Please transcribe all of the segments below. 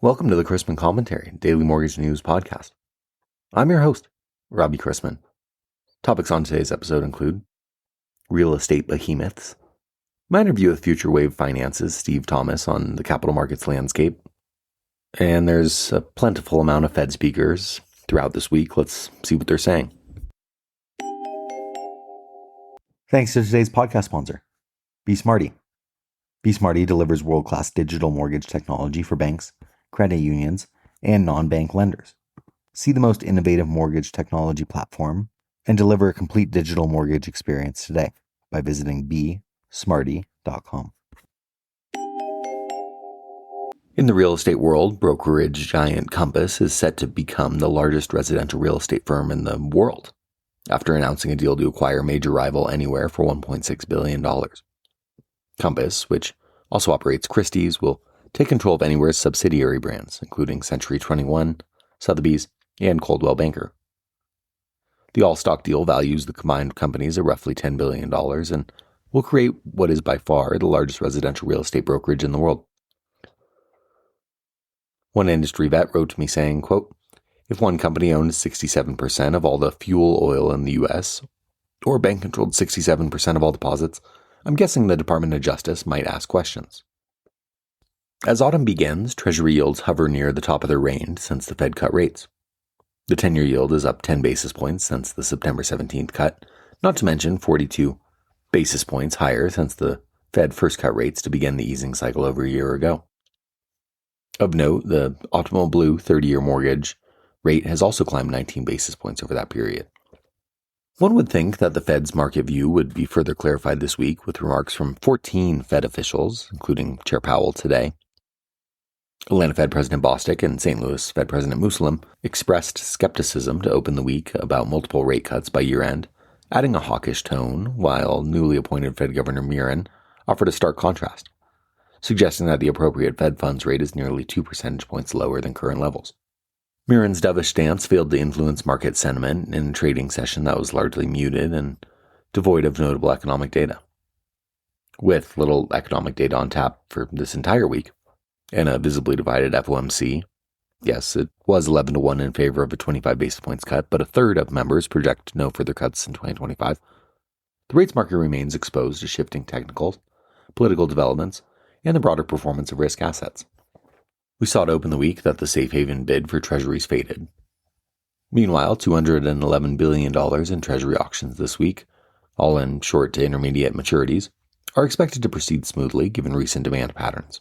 Welcome to the Chrisman Commentary, daily mortgage news podcast. I'm your host, Robbie Chrisman. Topics on today's episode include real estate behemoths, my interview with FutureWave Finance's Steve Thomas on the capital markets landscape, and there's a plentiful amount of Fed speakers throughout this week. Let's see what they're saying. Thanks to today's podcast sponsor, BeSmarty. BeSmarty delivers world-class digital mortgage technology for banks, credit unions, and non-bank lenders. See the most innovative mortgage technology platform and deliver a complete digital mortgage experience today by visiting besmarty.com. In the real estate world, brokerage giant Compass is set to become the largest residential real estate firm in the world after announcing a deal to acquire major rival Anywhere for $1.6 billion. Compass, which also operates Christie's, will take control of Anywhere's subsidiary brands, including Century 21, Sotheby's, and Coldwell Banker. The all-stock deal values the combined companies at roughly $10 billion and will create what is by far the largest residential real estate brokerage in the world. One industry vet wrote to me saying, quote, "If one company owned 67% of all the fuel oil in the U.S., or a bank controlled 67% of all deposits, I'm guessing the Department of Justice might ask questions." As autumn begins, Treasury yields hover near the top of their range since the Fed cut rates. The 10-year yield is up 10 basis points since the September 17th cut, not to mention 42 basis points higher since the Fed first cut rates to begin the easing cycle over a year ago. Of note, the optimal blue 30-year mortgage rate has also climbed 19 basis points over that period. One would think that the Fed's market view would be further clarified this week with remarks from 14 Fed officials, including Chair Powell today. Atlanta Fed President Bostic and St. Louis Fed President Muslim expressed skepticism to open the week about multiple rate cuts by year-end, adding a hawkish tone, while newly appointed Fed Governor Murin offered a stark contrast, suggesting that the appropriate Fed funds rate is nearly 2 percentage points lower than current levels. Murin's dovish stance failed to influence market sentiment in a trading session that was largely muted and devoid of notable economic data. With little economic data on tap for this entire week, and a visibly divided FOMC, yes, it was 11-1 in favor of a 25 basis points cut, but a third of members project no further cuts in 2025. The rates market remains exposed to shifting technicals, political developments, and the broader performance of risk assets. We saw to open the week that the safe haven bid for treasuries faded. Meanwhile, $211 billion in treasury auctions this week, all in short to intermediate maturities, are expected to proceed smoothly given recent demand patterns.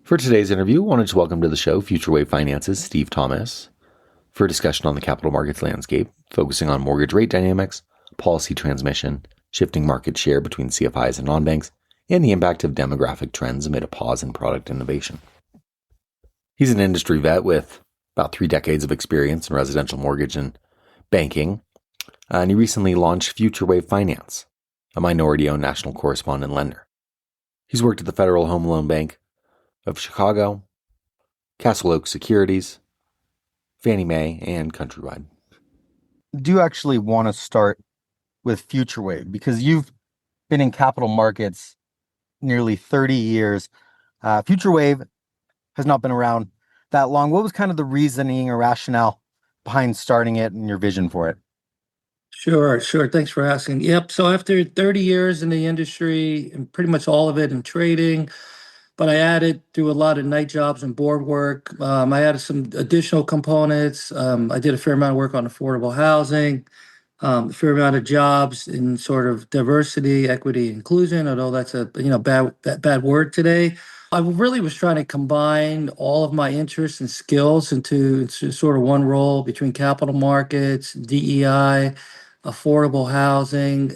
For today's interview, I wanted to welcome to the show FutureWave Finance's Steve Thomas for a discussion on the capital markets landscape, focusing on mortgage rate dynamics, policy transmission, shifting market share between CFIs and non-banks, and the impact of demographic trends amid a pause in product innovation. He's an industry vet with about 3 decades of experience in residential mortgage and banking, and he recently launched FutureWave Finance, a minority-owned national correspondent lender. He's worked at the Federal Home Loan Bank of Chicago, Castle Oak Securities, Fannie Mae, and Countrywide. Do you actually want to start with FutureWave? Because you've been in capital markets nearly 30 years. FutureWave has not been around that long. What was kind of the reasoning or rationale behind starting it and your vision for it? Sure. Thanks for asking. Yep. So after 30 years in the industry, and pretty much all of it in trading, but I added through a lot of night jobs and board work. I added some additional components. I did a fair amount of work on affordable housing, a fair amount of jobs in sort of diversity, equity, inclusion, although that's a bad word today. I really was trying to combine all of my interests and skills into sort of one role between capital markets, DEI, affordable housing.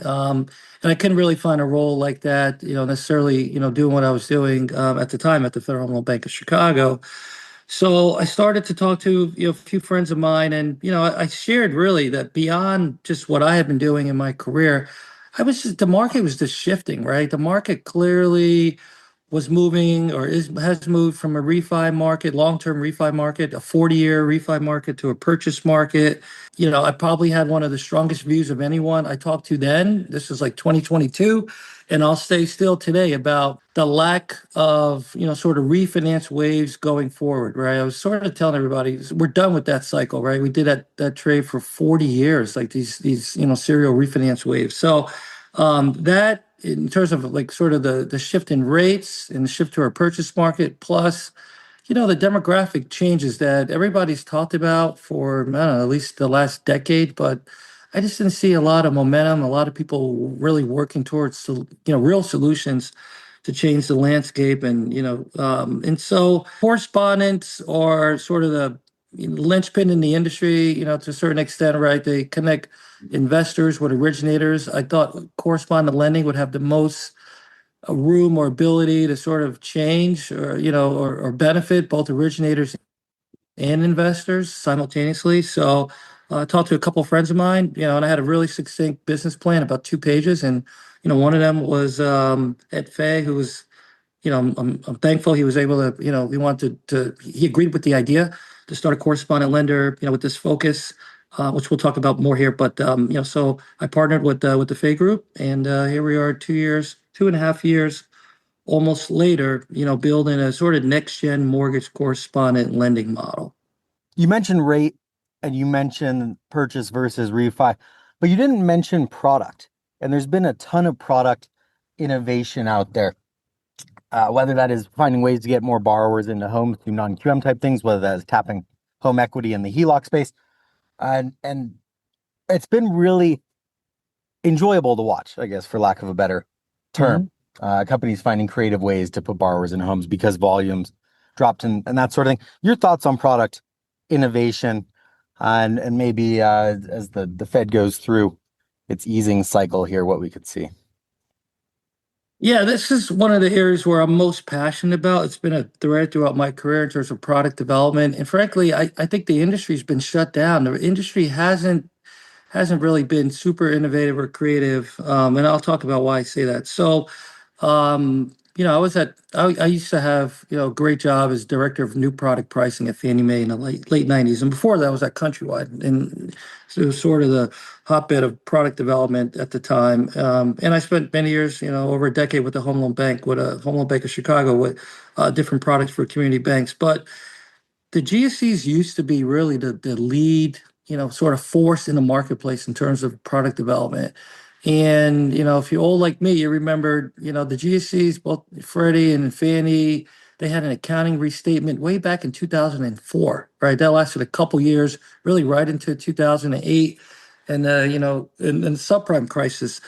And I couldn't really find a role like that, necessarily, doing what I was doing at the time at the Federal Home Loan Bank of Chicago. So I started to talk to a few friends of mine, and I shared really that beyond just what I had been doing in my career, the market was just shifting, right? The market clearly was moving or has moved from a refi market, long-term refi market, a 40-year refi market to a purchase market. I probably had one of the strongest views of anyone I talked to then. This is like 2022. And I'll stay still today about the lack of, sort of refinance waves going forward, right? I was sort of telling everybody, we're done with that cycle, right? We did that trade for 40 years, like these serial refinance waves. So that in terms of like sort of the shift in rates and the shift to our purchase market, plus the demographic changes that everybody's talked about for, I don't know, at least the last decade, but I just didn't see a lot of momentum, a lot of people really working towards, real solutions to change the landscape. And so correspondents are sort of the linchpin in the industry, to a certain extent, right? They connect investors with originators. I thought correspondent lending would have the most room or ability to sort of change or benefit both originators and investors simultaneously. So I talked to a couple of friends of mine, and I had a really succinct business plan, about 2 pages. And, one of them was Ed Fay, who was, I'm thankful he was able to, he agreed with the idea to start a correspondent lender, with this focus, which we'll talk about more here. But, so I partnered with the Fay Group, and here we are 2 years, 2.5 years almost later, building a sort of next gen mortgage correspondent lending model. You mentioned rate and you mentioned purchase versus refi, but you didn't mention product. And there's been a ton of product innovation out there, whether that is finding ways to get more borrowers into homes through non-QM type things, whether that is tapping home equity in the HELOC space. And it's been really enjoyable to watch, I guess, for lack of a better term. Companies finding creative ways to put borrowers in homes because volumes dropped and that sort of thing. Your thoughts on product innovation and maybe as the Fed goes through its easing cycle here, what we could see? Yeah, this is one of the areas where I'm most passionate about. It's been a thread throughout my career in terms of product development. And frankly, I think the industry's been shut down. The industry hasn't really been super innovative or creative. And I'll talk about why I say that. So, I used to have, a great job as director of new product pricing at Fannie Mae in the late 90s. And before that, I was at Countrywide. And so it was sort of the hotbed of product development at the time. And I spent many years, over a decade with the Home Loan Bank, with a Home Loan Bank of Chicago, with different products for community banks. But the GSEs used to be really the lead, sort of force in the marketplace in terms of product development. And, if you're old like me, you remember, the GSEs, both Freddie and Fannie, they had an accounting restatement way back in 2004, right? That lasted a couple years, really right into 2008 and, and the subprime crisis.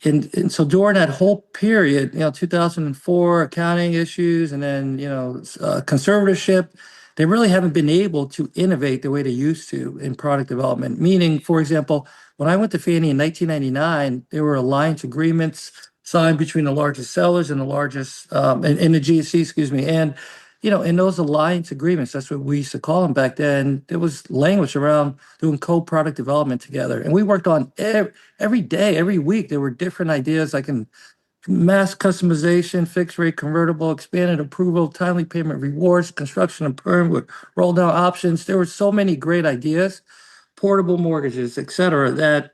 And so during that whole period, 2004 accounting issues and then, conservatorship, they really haven't been able to innovate the way they used to in product development. Meaning, for example, when I went to Fannie in 1999, there were alliance agreements signed between the largest sellers and the largest, and the GSC, excuse me. And, in those alliance agreements, that's what we used to call them back then, there was language around doing co-product development together. And we worked on every day, every week, there were different ideas like in mass customization, fixed rate convertible, expanded approval, timely payment rewards, construction and perm with roll down options. There were so many great ideas, portable mortgages, et cetera, that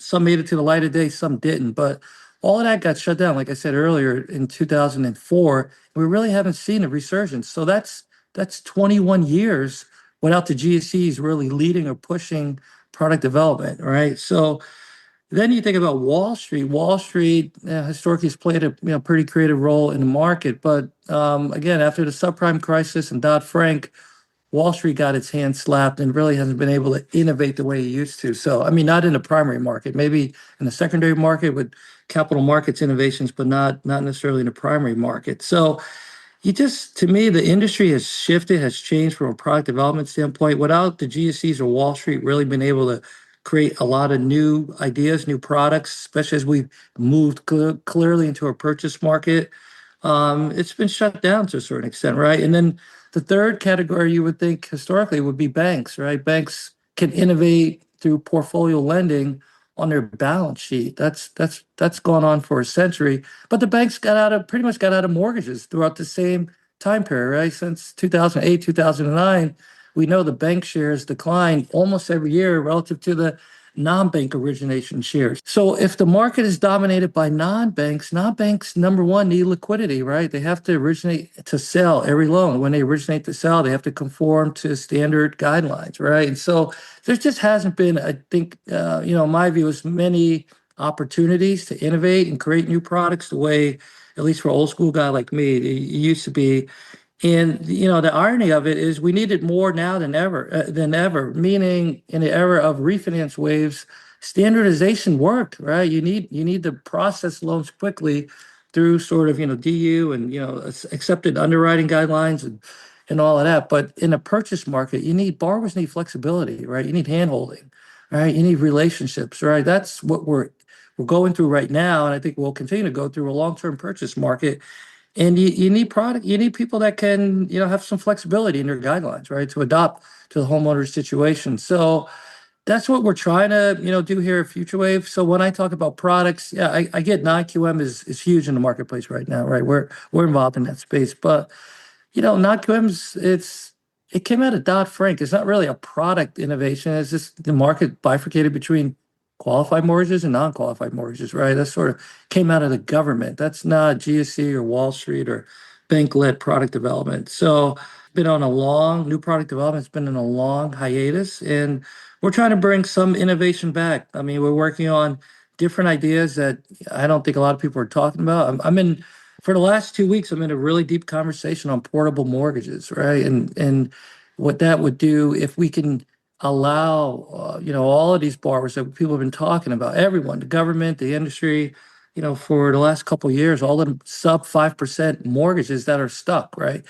some made it to the light of day, some didn't. But all of that got shut down, like I said earlier, in 2004. We really haven't seen a resurgence. So that's 21 years without the GSEs really leading or pushing product development, right? So then you think about Wall Street. Wall Street historically has played a pretty creative role in the market, but again, after the subprime crisis and Dodd-Frank, Wall Street got its hand slapped and really hasn't been able to innovate the way it used to. So, I mean, not in the primary market, maybe in the secondary market with capital markets innovations, but not necessarily in the primary market. So, to me, the industry has shifted, has changed from a product development standpoint. Without the GSEs or Wall Street really been able to create a lot of new ideas, new products, especially as we've moved clearly into a purchase market, it's been shut down to a certain extent, right? And then the third category you would think historically would be banks, right? Banks can innovate through portfolio lending on their balance sheet. That's gone on for a century. But the banks pretty much got out of mortgages throughout the same time period, right? Since 2008, 2009, we know the bank shares declined almost every year relative to the non-bank origination shares. So if the market is dominated by non-banks, number one need liquidity, right? They have to originate to sell every loan. When they originate to sell, they have to conform to standard guidelines, right? And so there just hasn't been, I think, my view is many opportunities to innovate and create new products the way, at least for an old school guy like me, it used to be. And the irony of it is we need it more now than ever. Meaning, in the era of refinance waves, standardization worked, right? You need to process loans quickly through sort of DU and accepted underwriting guidelines and all of that. But in a purchase market, borrowers need flexibility, right? You need handholding, right? You need relationships, right? That's what we're going through right now, and I think we'll continue to go through a long-term purchase market. And you need people that can, have some flexibility in their guidelines, right? To adopt to the homeowner's situation. So that's what we're trying to, do here at FutureWave. So when I talk about products, yeah, I get non-QM is huge in the marketplace right now, right? We're involved in that space. But non-QM's it came out of Dodd-Frank. It's not really a product innovation. It's just the market bifurcated between qualified mortgages and non-qualified mortgages, right? That sort of came out of the government. That's not GSE or Wall Street or bank-led product development. So been on a long new product development. It's been in a long hiatus, and we're trying to bring some innovation back. I mean, we're working on different ideas that I don't think a lot of people are talking about. I'm in for the last 2 weeks. I'm in a really deep conversation on portable mortgages, right? And what that would do if we can allow all of these borrowers that people have been talking about, everyone, the government, the industry, for the last couple of years, all the sub 5% mortgages that are stuck, right?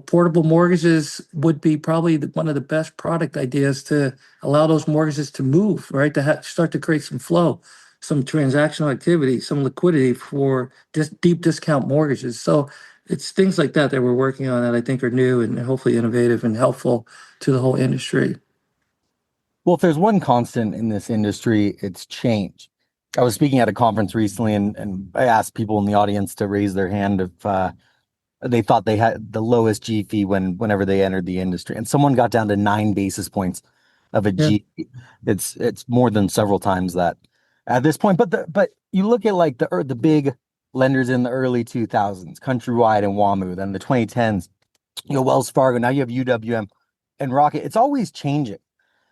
Portable mortgages would be probably one of the best product ideas to allow those mortgages to move, right? To start to create some flow, some transactional activity, some liquidity for just deep discount mortgages. So it's things like that we're working on that I think are new and hopefully innovative and helpful to the whole industry. Well, if there's one constant in this industry, it's change. I was speaking at a conference recently, and I asked people in the audience to raise their hand if they thought they had the lowest G fee whenever they entered the industry, and someone got down to 9 basis points of a G fee. It's more than several times that at this point. But you look at like the big lenders in the early 2000s, Countrywide and WAMU, then the 2010s, Wells Fargo. Now you have UWM and Rocket. It's always changing.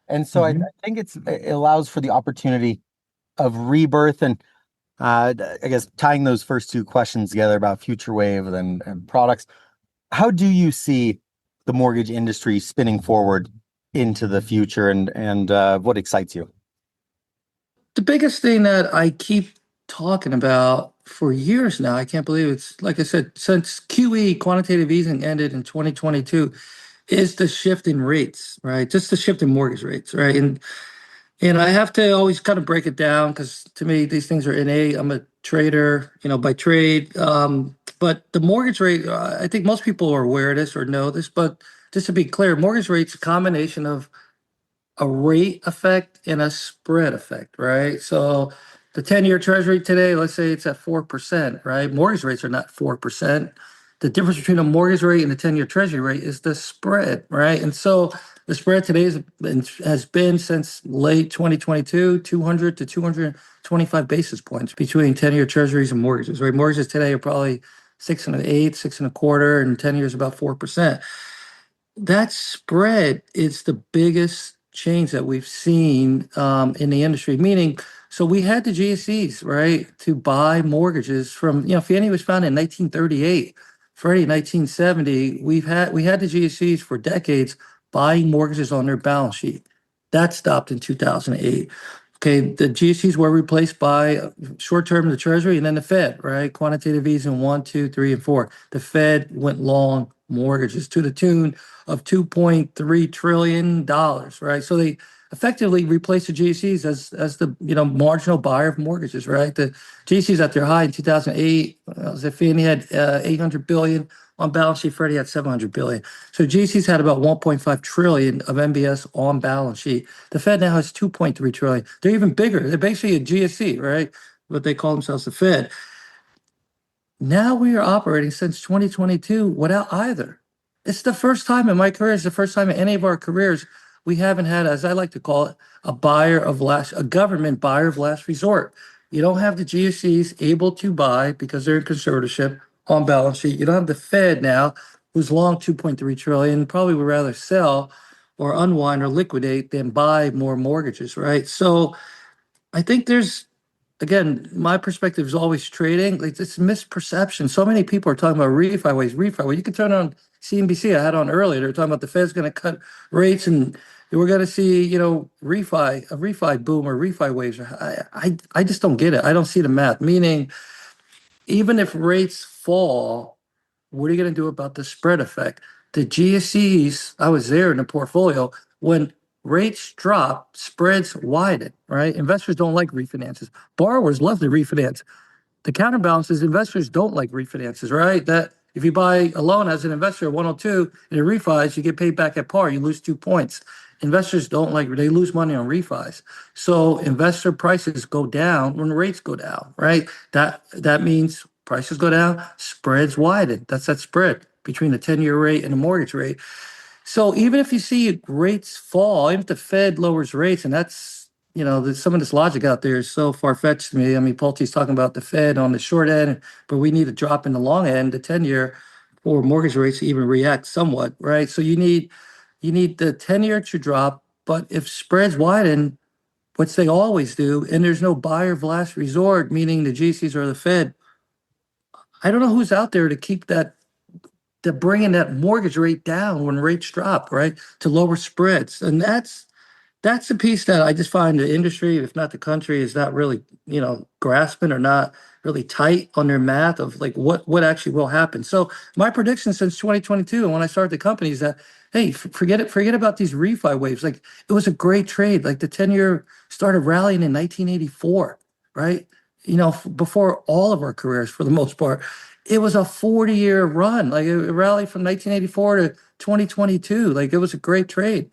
And so I think it allows for the opportunity of rebirth. And I guess tying those first two questions together about FutureWave and products, how do you see the mortgage industry spinning forward into the future, and what excites you? The biggest thing that I keep talking about for years now, I can't believe it's like I said, since QE, quantitative easing, ended in 2022, is the shift in rates, right? Just the shift in mortgage rates, right? And I have to always kind of break it down because to me these things are innate. I'm a trader, by trade. But the mortgage rate, I think most people are aware of this or know this. But just to be clear, mortgage rate's a combination of a rate effect and a spread effect, right? So the 10-year treasury today, let's say it's at 4%, right? Mortgage rates are not 4%. The difference between a mortgage rate and the 10-year treasury rate is the spread, right? And so the spread today has been since late 2022, 200 to 225 basis points between 10-year treasuries and mortgages, right? Mortgages today are probably 6.125, 6.25, and 10 years about 4%. That spread is the biggest change that we've seen in the industry. Meaning, so we had the GSEs, right, to buy mortgages from, Fannie was founded in 1938, Freddie 1970. We had the GSEs for decades buying mortgages on their balance sheet. That stopped in 2008. Okay, the GSEs were replaced by short-term, the Treasury, and then the Fed, right? Quantitative easing 1, 2, 3, and 4. The Fed went long mortgages to the tune of $2.3 trillion, right? So they effectively replaced the GSEs as the marginal buyer of mortgages, right? The GSEs at their high in 2008, Fannie had $800 billion On balance sheet, Freddie had 700 billion. So GCs had about 1.5 trillion of MBS on balance sheet. The Fed now has 2.3 trillion. They're even bigger. They're basically a GSE, right? What they call themselves, the Fed. Now we are operating since 2022 without either. It's the first time in my career, it's the first time in any of our careers we haven't had, as I like to call it, a government buyer of last resort. You don't have the GSEs able to buy because they're in conservatorship on balance sheet. You don't have the Fed now, who's long 2.3 trillion, probably would rather sell or unwind or liquidate than buy more mortgages, right? So I think again, my perspective is always trading. Like it's misperception. So many people are talking about refi waves, refi. Well, you can turn on CNBC. I had on earlier. They're talking about the Fed's going to cut rates and we're going to see, a refi boom or refi waves. I just don't get it. I don't see the math. Meaning, even if rates fall, what are you going to do about the spread effect? The GSEs, I was there in the portfolio when rates drop, spreads widen, right? Investors don't like refinances. Borrowers love to refinance. The counterbalance is investors don't like refinances, right? That if you buy a loan as an investor at 102 and it refis, you get paid back at par, you lose 2 points. Investors don't like, they lose money on refis. So investor prices go down when rates go down, right? That means prices go down, spreads widen. That's that spread between the 10-year rate and the mortgage rate. So even if you see rates fall, even if the Fed lowers rates, and that's, some of this logic out there is so far-fetched to me. I mean, Pulte's talking about the Fed on the short end, but we need a drop in the long end, the 10-year, for mortgage rates to even react somewhat, right? So you need the 10-year to drop, but if spreads widen, which they always do, and there's no buyer of last resort, meaning the GCs or the Fed, I don't know who's out there to keep to bringing that mortgage rate down when rates drop, right? To lower spreads. And that's the piece that I just find the industry, if not the country, is not really, grasping or not really tight on their math of like what actually will happen. So my prediction since 2022 and when I started the company is that, hey, forget about these refi waves. Like it was a great trade. Like the 10-year started rallying in 1984, right? Before all of our careers for the most part. It was a 40-year run. Like it rallied from 1984 to 2022. Like it was a great trade.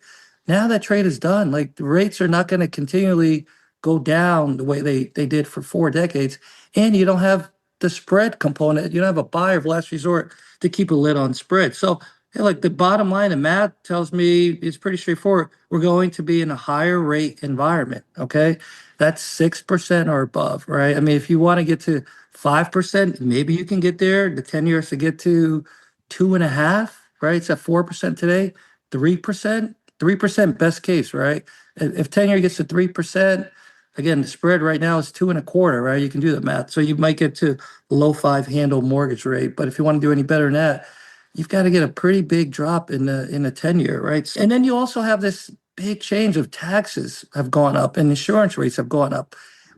Now that trade is done. Like the rates are not going to continually go down the way they did for 4 decades. And you don't have the spread component. You don't have a buyer of last resort to keep a lid on spread. So like the bottom line of math tells me it's pretty straightforward. We're going to be in a higher rate environment. Okay. That's 6% or above, right? I mean, if you want to get to 5%, maybe you can get there. The 10 years to get to 2.5, right? It's at 4% today, 3% best case, right? If 10-year gets to 3%, again, the spread right now is 2.25, right? You can do the math. So you might get to low 5 handle mortgage rate. But if you want to do any better than that, you've got to get a pretty big drop in the 10-year, right? And then you also have this big change of taxes have gone up and insurance rates have gone up.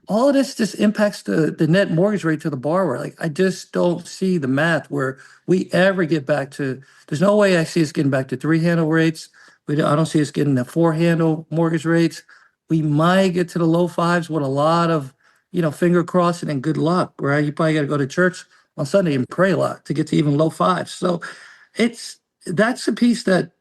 All of this just impacts the net mortgage rate to the borrower. Like I just don't see the math where we ever get back to, there's no way I see us getting back to 3 handle rates. I don't see us getting the 4 handle mortgage rates. We might get to the low 5s with a lot of, finger crossing and good luck, right? You probably got to go to church on Sunday and pray a lot to get to even low 5s. So that's a piece that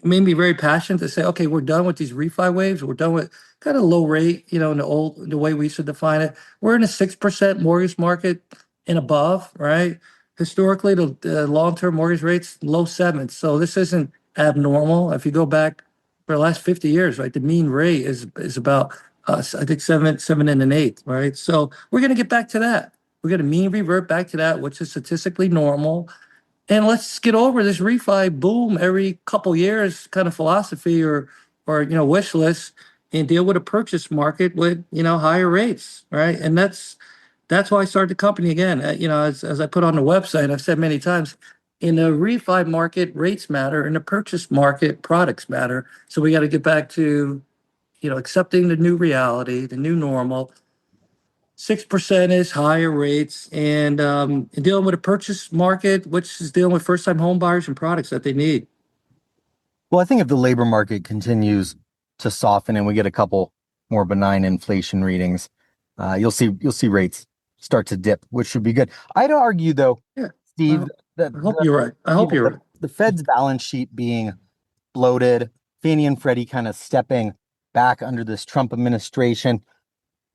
made me very passionate to say, okay, we're done with these refi waves. We're done with kind of low rate, in the way we used to define it. We're in a 6% mortgage market and above, right? Historically, the long-term mortgage rates, low 7s. So this isn't abnormal. If you go back for the last 50 years, right, the mean rate is about, I think 7 and 1/8, right? So we're going to get back to that. We're going to mean revert back to that, which is statistically normal. And let's get over this refi boom every couple years kind of philosophy or wish list and deal with a purchase market with higher rates, right? And that's why I started the company again. As I put on the website, I've said many times, in the refi market, rates matter. In the purchase market, products matter. So we got to get back to accepting the new reality, the new normal. 6% is higher rates and dealing with a purchase market, which is dealing with first-time home buyers and products that they need. Well, I think if the labor market continues to soften and we get a couple more benign inflation readings, you'll see rates start to dip, which should be good. I'd argue, though, Yeah. Steve, the, I hope the you're right. I you hope know you're the, right. the Fed's balance sheet being bloated, Fannie and Freddie kind of stepping back under this Trump administration,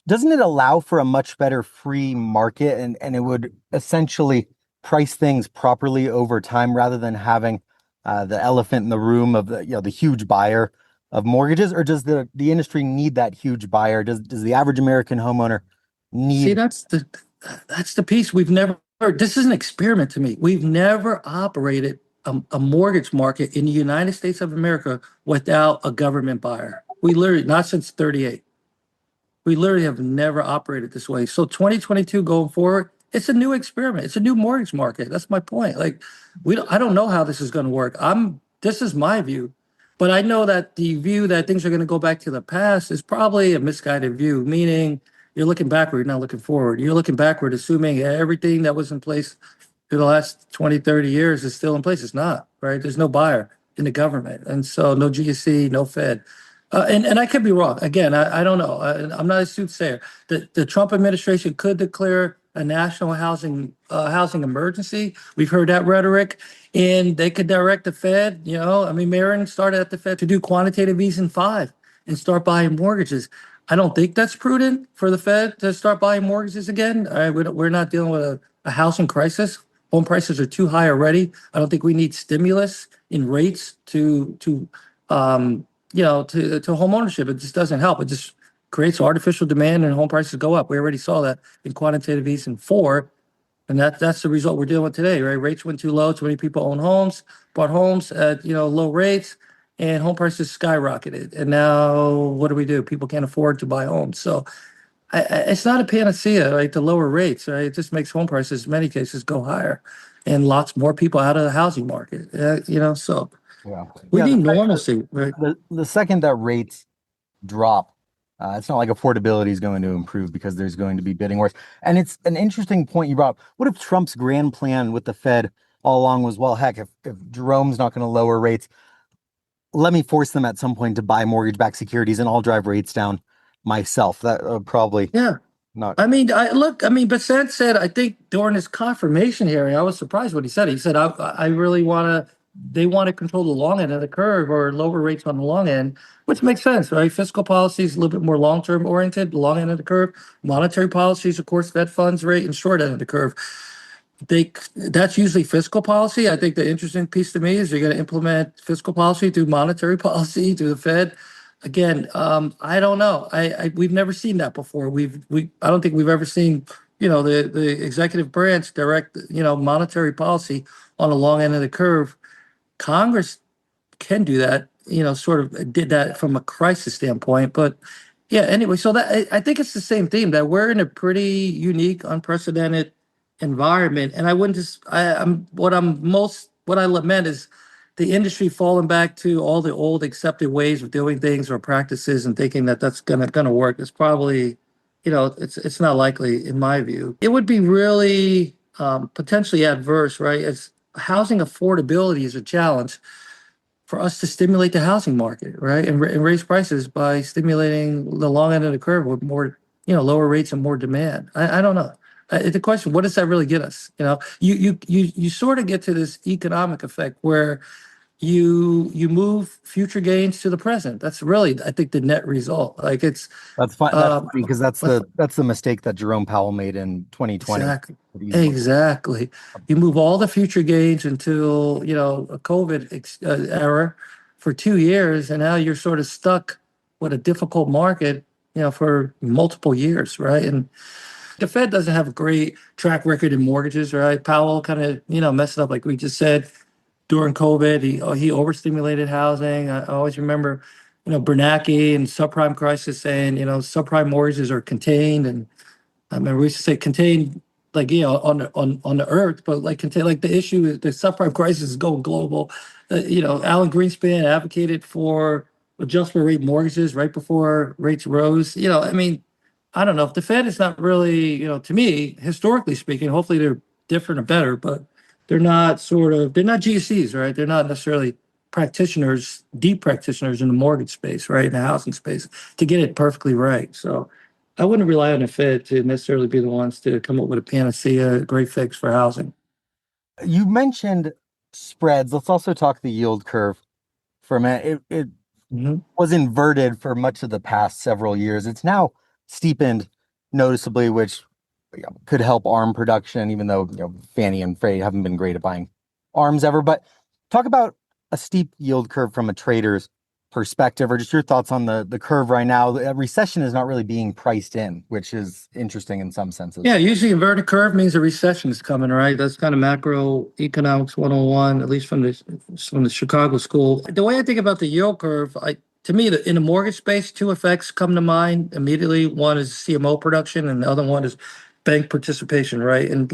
doesn't it allow for a much better free market, and it would essentially price things properly over time rather than having the elephant in the room of the huge buyer of mortgages? Or does the industry need that huge buyer? Does the average American homeowner See, need? that's the piece we've never. This is an experiment to me. We've never operated a mortgage market in the United States of America without a government buyer. We literally, not since 38. We literally have never operated this way. So 2022 going forward, it's a new experiment. It's a new mortgage market. That's my point. Like I don't know how this is going to work. This is my view, but I know that the view that things are going to go back to the past is probably a misguided view, meaning you're looking backward, you're not looking forward. You're looking backward, assuming everything that was in place for the last 20, 30 years is still in place. It's not, right? There's no buyer in the government. And so no GSE, no Fed. And I could be wrong. Again, I don't know. I'm not a soothsayer. The Trump administration could declare a national housing emergency. We've heard that rhetoric, and they could direct the Fed. I mean, Marin started at the Fed to do quantitative easing five and start buying mortgages. I don't think that's prudent for the Fed to start buying mortgages again. We're not dealing with a housing crisis. Home prices are too high already. I don't think we need stimulus in rates to home ownership. It just doesn't help. It just creates artificial demand and home prices go up. We already saw that in quantitative easing four, and that's the result we're dealing with today, right? Rates went too low. Too many people own homes, bought homes at low rates, and home prices skyrocketed. And now what do? People can't afford to buy homes. So it's not a panacea, right? To lower rates, right? It just makes home prices, in many cases, go higher, and lots more people out of the housing market. So Yeah, we yeah. need normalcy, right? The second that rates drop, it's not like affordability is going to improve because there's going to be bidding wars. And it's an interesting point you brought up. What if Trump's grand plan with the Fed all along was, well, heck, if Jerome's not going to lower rates, let me force them at some point to buy mortgage-backed securities and I'll drive rates down myself. That probably Yeah. not. Bassett said, I think during his confirmation hearing, I was surprised what he said. He said, I really they want to control the long end of the curve or lower rates on the long end, which makes sense, right? Fiscal policy is a little bit more long-term oriented, the long end of the curve. Monetary policies, of course, Fed funds rate and short end of the curve. That's usually fiscal policy. I think the interesting piece to me is you're going to implement fiscal policy through monetary policy through the Fed. Again, I don't know. We've never seen that before. I don't think we've ever seen the executive branch direct monetary policy on the long end of the curve. Congress can do that, sort of did that from a crisis standpoint. But yeah, anyway, so I think it's the same theme that we're in a pretty unique, unprecedented environment. And I wouldn't just, what I lament is the industry falling back to all the old accepted ways of doing things or practices and thinking that that's gonna work. It's probably, it's not likely in my view. It would be really potentially adverse, right? As housing affordability is a challenge for us to stimulate the housing market, right? And raise prices by stimulating the long end of the curve with more, lower rates and more demand. I don't know. The question, what does that really get us? You sort of get to this economic effect where you move future gains to the present. That's really, I think, the net result. Like it's That's fine. That's funny because but that's the mistake that Jerome Powell made in 2020. exactly. He's Exactly. You move all the future gains until, a COVID era for 2 years, and now you're sort of stuck with a difficult market, for multiple years, right? And the Fed doesn't have a great track record in mortgages, right? Powell kind of, messed it up, like we just said, during COVID. He overstimulated housing. I always remember, Bernanke and subprime crisis saying, subprime mortgages are contained, and I remember we used to say contain like on the earth, but like contain like the issue is the subprime crisis is going global. Alan Greenspan advocated for adjustable rate mortgages right before rates rose. I don't know if the Fed is not really, to me, historically speaking, hopefully they're different or better, but they're not GCs, right? They're not necessarily practitioners, deep practitioners in the mortgage space, right? In the housing space to get it perfectly right. So I wouldn't rely on the Fed to necessarily be the ones to come up with a panacea, great fix for housing. You mentioned spreads. Let's also talk the yield curve for a minute. It Mhm. was inverted for much of the past several years. It's now steepened noticeably, which could help arm production, even though Fannie and Freddie haven't been great at buying arms ever. But talk about a steep yield curve from a trader's perspective, or just your thoughts on the curve right now. A recession is not really being priced in, which is interesting in some senses. Yeah, usually inverted curve means a recession is coming, right? That's kind of macroeconomics 101, at least from the Chicago school. The way I think about the yield curve, to me, in the mortgage space, two effects come to mind immediately. One is CMO production, and the other one is bank participation, right? And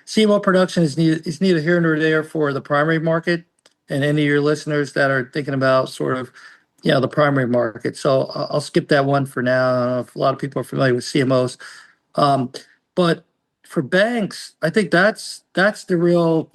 CMO production is neither here nor there for the primary market, and any of your listeners that are thinking about sort of, the primary market. So I'll skip that one for now. I don't know if a lot of people are familiar with CMOs. Um, but for banks, I think that's the real,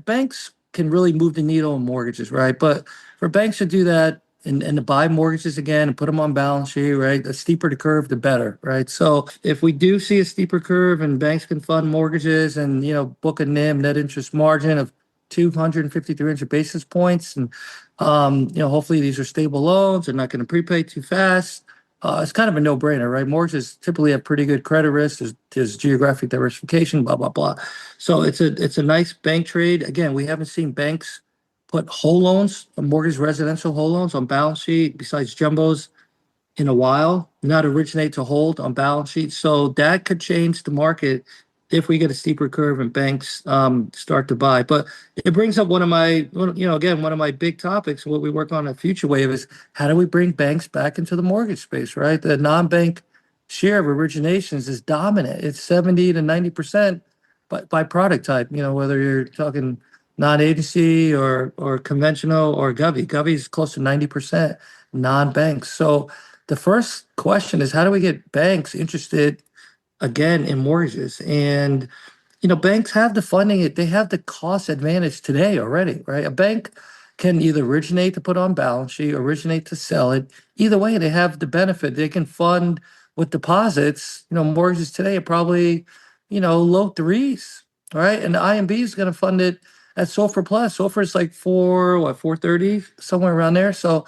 banks can really move the needle in mortgages, right? But for banks to do that and to buy mortgages again and put them on balance sheet, right? The steeper the curve, the better, right? So if we do see a steeper curve and banks can fund mortgages and, book a NIM, net interest margin of 250, 300 basis points, and hopefully these are stable loans. They're not going to prepay too fast. It's kind of a no-brainer, right? Mortgages typically have pretty good credit risk. There's geographic diversification, blah blah blah. So it's a nice bank trade. Again, we haven't seen banks put whole loans, mortgage residential whole loans on balance sheet besides jumbos in a while, not originate to hold on balance sheet. So that could change the market if we get a steeper curve and banks start to buy. But it brings up one of my big topics. What we work on at FutureWave is how do we bring banks back into the mortgage space, right? The non-bank share of originations is dominant. It's 70 to 90%, but by product type, whether you're talking non-agency or conventional or Govy. Govy is close to 90% non-banks. So the first question is how do we get banks interested again in mortgages? And banks have the funding, they have the cost advantage today already, right? A bank can either originate to put on balance sheet, originate to sell it. Either way, they have the benefit. They can fund with deposits. Mortgages today are probably, low threes, right? And the IMB is going to fund it at SOFR plus. SOFR is like 430, somewhere around there. So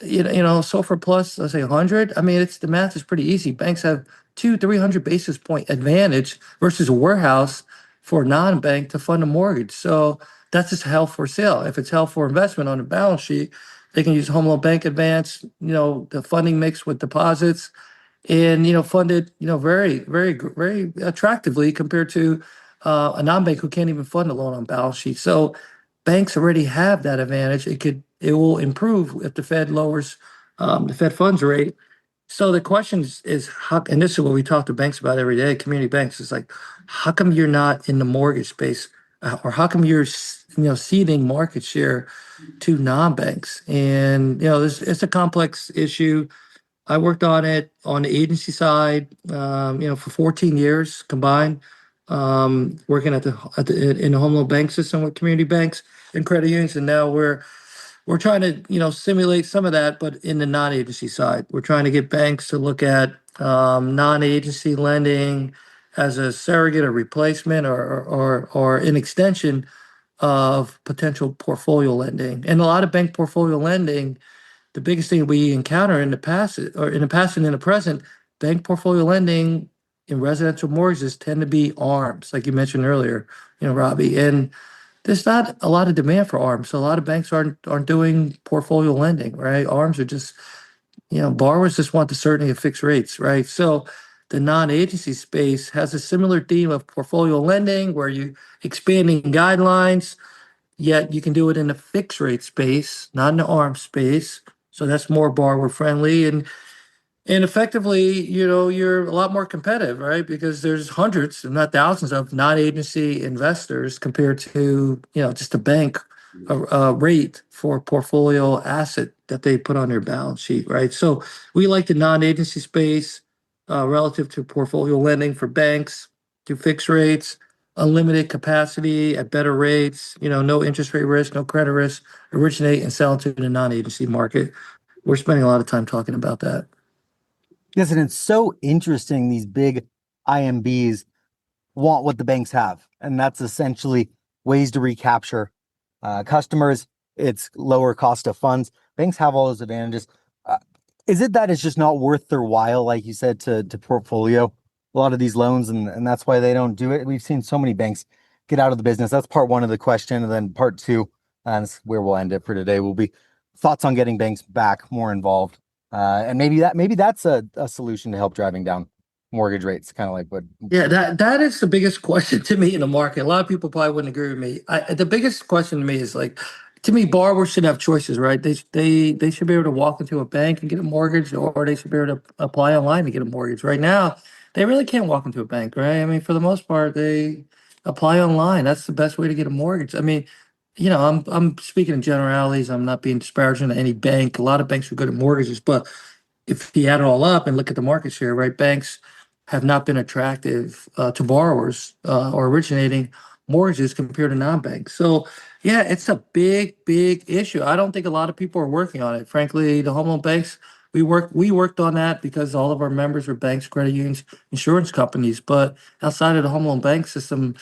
SOFR plus, let's say 100. I mean, the math is pretty easy. Banks have 300 basis point advantage versus a warehouse for a non-bank to fund a mortgage. So that's just held for sale. If it's held for investment on the balance sheet, they can use home loan bank advance, the funding mix with deposits and, fund it, very, very, very attractively compared to a non-bank who can't even fund a loan on balance sheet. So banks already have that advantage. It will improve if the Fed lowers the Fed funds rate. So the question is how, and this is what we talk to banks about every day, community banks, is like, how come you're not in the mortgage space? Or how come you're, ceding market share to non-banks? And, it's a complex issue. I worked on it on the agency side, for 14 years combined, working in the home loan bank system with community banks and credit unions, and now we're trying to simulate some of that, but in the non-agency side, we're trying to get banks to look at non-agency lending as a surrogate or replacement or an extension of potential portfolio lending, and a lot of bank portfolio lending. The biggest thing we encounter in the past and in the present, bank portfolio lending in residential mortgages tend to be ARMs, like you mentioned earlier, Robbie. And there's not a lot of demand for ARMs. So a lot of banks aren't doing portfolio lending, right? ARMs are just, borrowers just want the certainty of fixed rates, right? So the non-agency space has a similar theme of portfolio lending where you expanding guidelines, yet you can do it in the fixed rate space, not in the ARM space. So that's more borrower friendly and effectively, you're a lot more competitive, right? Because there's hundreds, if not thousands, of non-agency investors compared to, just a bank rate for a portfolio asset that they put on their balance sheet, right? So we like the non-agency space relative to portfolio lending for banks to fixed rates, unlimited capacity at better rates, no interest rate risk, no credit risk, originate and sell to the non-agency market. We're spending a lot of time talking about that. Yes, and it's so interesting. These big IMBs want what the banks have, and that's essentially ways to recapture customers. It's lower cost of funds. Banks have all those advantages. Is it that it's just not worth their while, like you said, to portfolio a lot of these loans, and that's why they don't do it? We've seen so many banks get out of the business. That's part one of the question. And then part two, and it's where we'll end it for today, will be thoughts on getting banks back more involved. And maybe that's a solution to help driving down mortgage rates, kind of like what. Yeah, that is the biggest question to me in the market. A lot of people probably wouldn't agree with me. The biggest question to me is like, to me, borrowers should have choices, right? They should be able to walk into a bank and get a mortgage, or they should be able to apply online to get a mortgage. Right now, they really can't walk into a bank, right? I mean, for the most part, they apply online. That's the best way to get a mortgage. I mean, I'm speaking in generalities. I'm not being disparaging to any bank. A lot of banks are good at mortgages, but if you add it all up and look at the market share, right, banks have not been attractive to borrowers or originating mortgages compared to non-banks. So, yeah, it's a big, big issue. I don't think a lot of people are working on it. Frankly, the home loan banks, we worked on that because all of our members are banks, credit unions, insurance companies. But outside of the home loan bank system,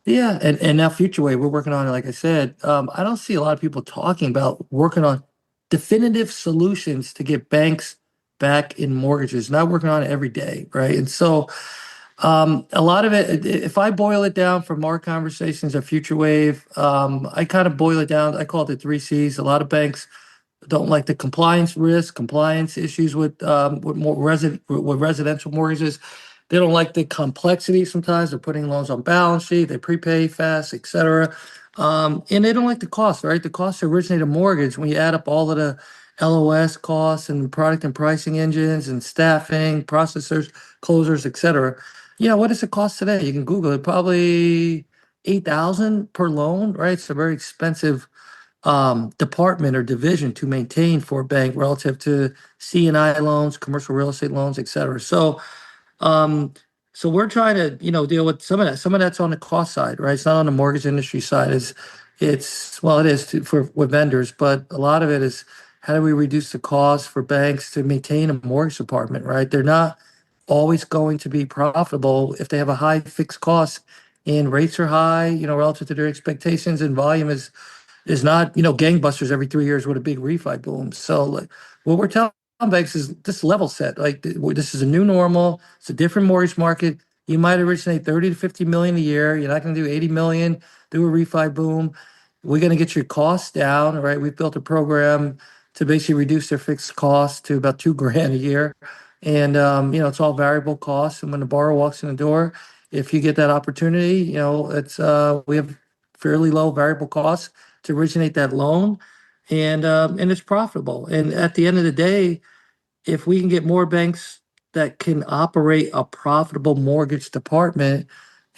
yeah, and now FutureWave, we're working on it. Like I said, I don't see a lot of people talking about working on definitive solutions to get banks back in mortgages. Not working on it every day, right? And so, a lot of it, if I boil it down from our conversations at FutureWave, I kind of boil it down. I call it the three C's. A lot of banks don't like the compliance risk, compliance issues with residential mortgages. They don't like the complexity sometimes. They're putting loans on balance sheet, they prepay fast, etc. And they don't like the cost, right? The cost to originate a mortgage, when you add up all of the LOS costs and product and pricing engines and staffing, processors, closers, etc. What does it cost today? You can Google it. Probably 8,000 per loan, right? It's a very expensive department or division to maintain for a bank relative to C&I loans, commercial real estate loans, et cetera. Um, so we're trying to, deal with some of that. Some of that's on the cost side, right? It's not on the mortgage industry side. It is for with vendors, but a lot of it is how do we reduce the cost for banks to maintain a mortgage department, right? They're not always going to be profitable if they have a high fixed cost and rates are high, relative to their expectations, and volume is not, gangbusters every 3 years with a big refi boom. So like, what we're telling banks is this level set. Like this is a new normal. It's a different mortgage market. You might originate 30 to 50 million a year. You're not going to do 80 million, do a refi boom. We're going to get your costs down, right? We've built a program to basically reduce their fixed costs to about $2,000 a year. And, it's all variable costs. And when the borrower walks in the door, if you get that opportunity, we have fairly low variable costs to originate that loan, and it's profitable. And at the end of the day, if we can get more banks that can operate a profitable mortgage department,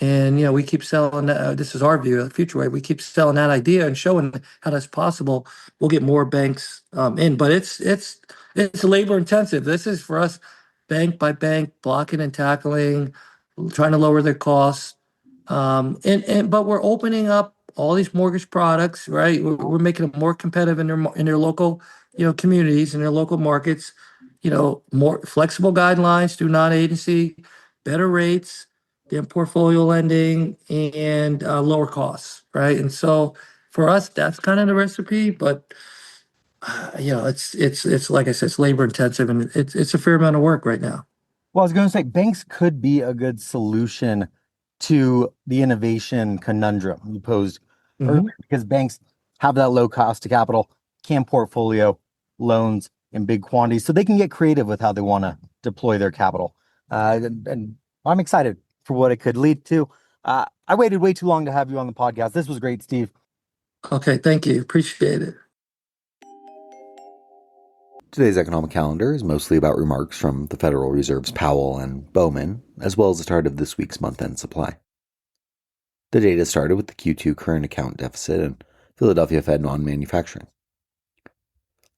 and we keep selling that, this is our view of the future way. We keep selling that idea and showing how that's possible. We'll get more banks in, but it's labor intensive. This is for us, bank by bank, blocking and tackling, trying to lower their costs. But we're opening up all these mortgage products, right? We're making them more competitive in their local, communities, in their local markets. More flexible guidelines through non-agency, better rates, than portfolio lending, and lower costs, right? And so for us, that's kind of the recipe. But it's like I said, it's labor intensive, and it's a fair amount of work right now. Well, I was going to say banks could be a good solution to the innovation conundrum you posed earlier, because banks have that low cost to capital, can portfolio loans in big quantities, so they can get creative with how they want to deploy their capital. And I'm excited for what it could lead to. I waited way too long to have you on the podcast. This was great, Steve. Okay, thank you. Appreciate it. Today's economic calendar is mostly about remarks from the Federal Reserve's Powell and Bowman, as well as the start of this week's month-end supply. The data started with the Q2 current account deficit and Philadelphia Fed non-manufacturing.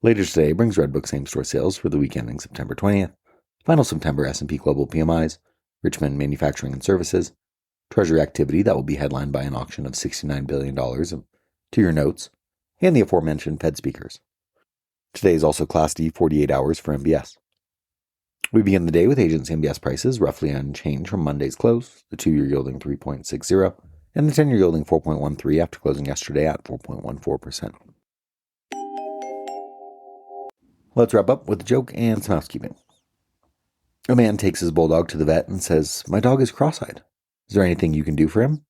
Later today brings Redbook same-store sales for the week ending September 20th, final September S&P Global PMIs, Richmond Manufacturing and Services, Treasury activity that will be headlined by an auction of $69 billion of two-year notes, and the aforementioned Fed speakers. Today is also Class D 48 hours for MBS. We begin the day with agency MBS prices roughly unchanged from Monday's close, the 2-year yielding 3.60, and the 10-year yielding 4.13 after closing yesterday at 4.14%. Let's wrap up with a joke and some housekeeping. A man takes his bulldog to the vet and says, "My dog is cross-eyed. Is there anything you can do for him?"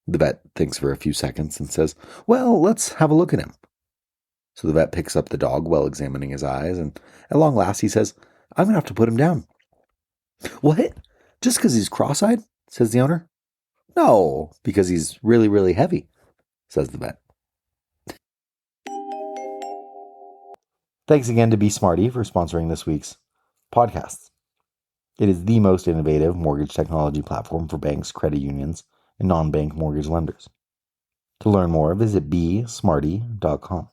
The vet thinks for a few seconds and says, "Well, let's have a look at him." So the vet picks up the dog while examining his eyes, and at long last he says, "I'm going to have to put him down." "What? Just because he's cross-eyed?" says the owner. "No, because he's really, really heavy," says the vet. Thanks again to Be Smarty for sponsoring this week's podcast. It is the most innovative mortgage technology platform for banks, credit unions, and non-bank mortgage lenders. To learn more, visit besmarty.com.